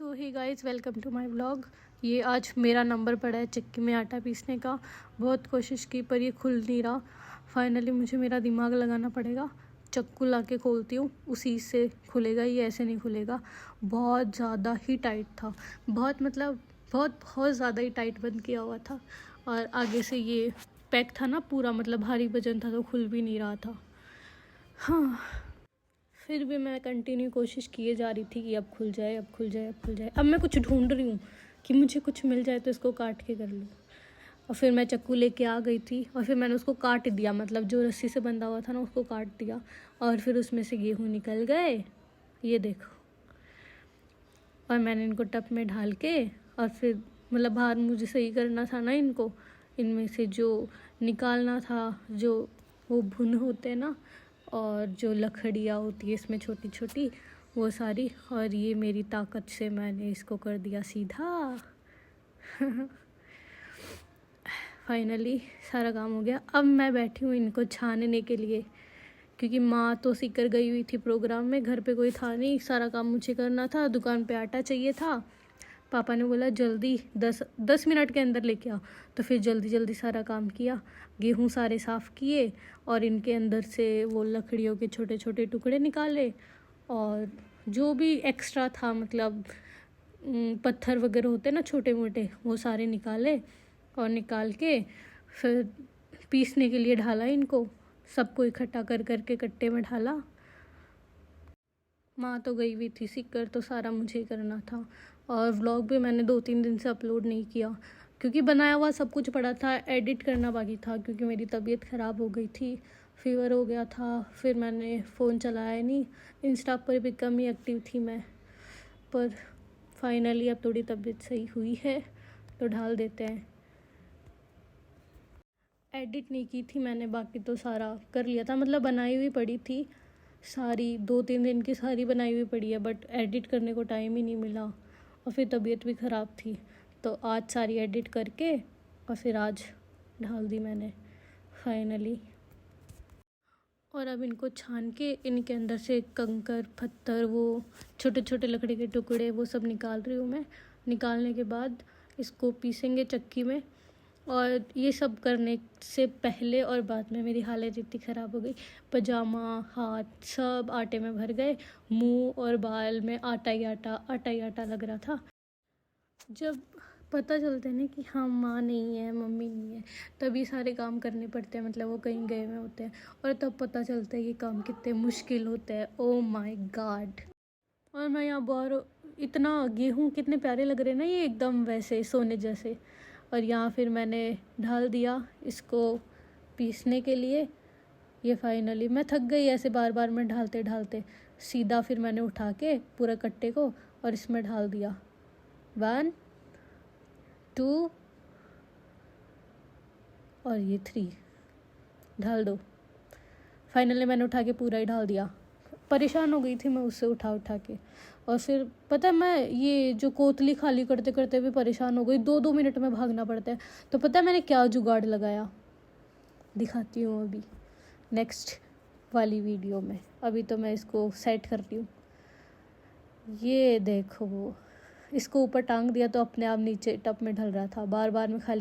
So hey guys, welcome to my vlog. ये आज मेरा नंबर पड़ा है चक्की में आटा पीसने का। बहुत कोशिश की पर ये खुल नहीं रहा। फाइनली मुझे मेरा दिमाग लगाना पड़ेगा। चक्कू ला के खोलती हूँ, उसी से खुलेगा। ये ऐसे नहीं खुलेगा। बहुत ज़्यादा ही टाइट था। बहुत ज़्यादा ही टाइट बंद किया हुआ था। और आगे से ये पैक था ना पूरा, मतलब भारी वजन था, तो खुल भी नहीं रहा था। हाँ, फिर भी मैं कंटिन्यू कोशिश किए जा रही थी कि अब खुल जाए, अब खुल जाए, अब खुल जाए। अब मैं कुछ ढूंढ रही हूँ कि मुझे कुछ मिल जाए तो इसको काट के कर लूँ। और फिर मैं चाकू लेके आ गई थी और फिर मैंने उसको काट दिया, मतलब जो रस्सी से बंधा हुआ था ना उसको काट दिया। और फिर उसमें से गेहूँ निकल गए, ये देखो। और मैंने इनको टप में ढाल के और फिर मतलब बाहर मुझे सही करना था ना इनको, इनमें से जो निकालना था, जो वो भुन होते हैं ना, और जो लकड़ियाँ होती है इसमें छोटी छोटी, वो सारी। और ये मेरी ताकत से मैंने इसको कर दिया सीधा। फाइनली सारा काम हो गया। अब मैं बैठी हूँ इनको छानने के लिए, क्योंकि माँ तो सीकर गई हुई थी प्रोग्राम में, घर पे कोई था नहीं, सारा काम मुझे करना था। दुकान पे आटा चाहिए था, पापा ने बोला जल्दी 10 मिनट के अंदर लेके आओ। तो फिर जल्दी जल्दी सारा काम किया, गेहूँ सारे साफ़ किए और इनके अंदर से वो लकड़ियों के छोटे छोटे टुकड़े निकाले। और जो भी एक्स्ट्रा था, मतलब पत्थर वगैरह होते ना छोटे मोटे, वो सारे निकाले। और निकाल के फिर पीसने के लिए ढाला इनको, सबको इकट्ठा कर करके कट्टे में ढाला। माँ तो गई हुई थी सीकर, तो सारा मुझे ही करना था। और व्लॉग भी मैंने 2-3 दिन से अपलोड नहीं किया, क्योंकि बनाया हुआ सब कुछ पड़ा था, एडिट करना बाकी था, क्योंकि मेरी तबीयत ख़राब हो गई थी, फीवर हो गया था। फिर मैंने फ़ोन चलाया नहीं, इंस्टा पर भी कम ही एक्टिव थी मैं। पर फाइनली अब थोड़ी तबीयत सही हुई है तो ढाल देते हैं। एडिट नहीं की थी मैंने, बाकी तो सारा कर लिया था, मतलब बनाई हुई पड़ी थी सारी, 2-3 दिन की सारी बनाई हुई पड़ी है, बट एडिट करने को टाइम ही नहीं मिला। और फिर तबीयत भी ख़राब थी, तो आज सारी एडिट करके और फिर आज ढाल दी मैंने फाइनली। और अब इनको छान के इनके अंदर से कंकर पत्थर, वो छोटे छोटे लकड़ी के टुकड़े, वो सब निकाल रही हूँ मैं। निकालने के बाद इसको पीसेंगे चक्की में। और ये सब करने से पहले और बाद में मेरी हालत इतनी ख़राब हो गई, पजामा हाथ सब आटे में भर गए, मुंह और बाल में आटा ही आटा लग रहा था। जब पता चलता है ना कि हाँ माँ नहीं है, मम्मी नहीं है, तभी सारे काम करने पड़ते हैं, मतलब वो कहीं गए हुए होते हैं, और तब पता चलता है ये काम कितने मुश्किल होते हैं। Oh my God. और मैं यहाँ बाहर, इतना गेहूँ कितने प्यारे लग रहे हैं ना, ये एकदम वैसे सोने जैसे। और यहाँ फिर मैंने ढाल दिया इसको पीसने के लिए। ये फाइनली मैं थक गई ऐसे बार बार में ढालते ढालते, सीधा फिर मैंने उठा के पूरा कट्टे को और इसमें ढाल दिया। 1 2 और ये 3 ढाल दो। फाइनली मैंने उठा के पूरा ही ढाल दिया। परेशान हो गई थी मैं उससे उठा के। और फिर पता है, मैं ये जो कोतली खाली करते करते भी परेशान हो गई, 2-2 मिनट में भागना पड़ता है। तो पता है मैंने क्या जुगाड़ लगाया, दिखाती हूँ अभी नेक्स्ट वाली वीडियो में। अभी तो मैं इसको सेट करती हूँ। ये देखो, इसको ऊपर टांग दिया तो अपने आप नीचे टप में ढल रहा था, बार बार में खाली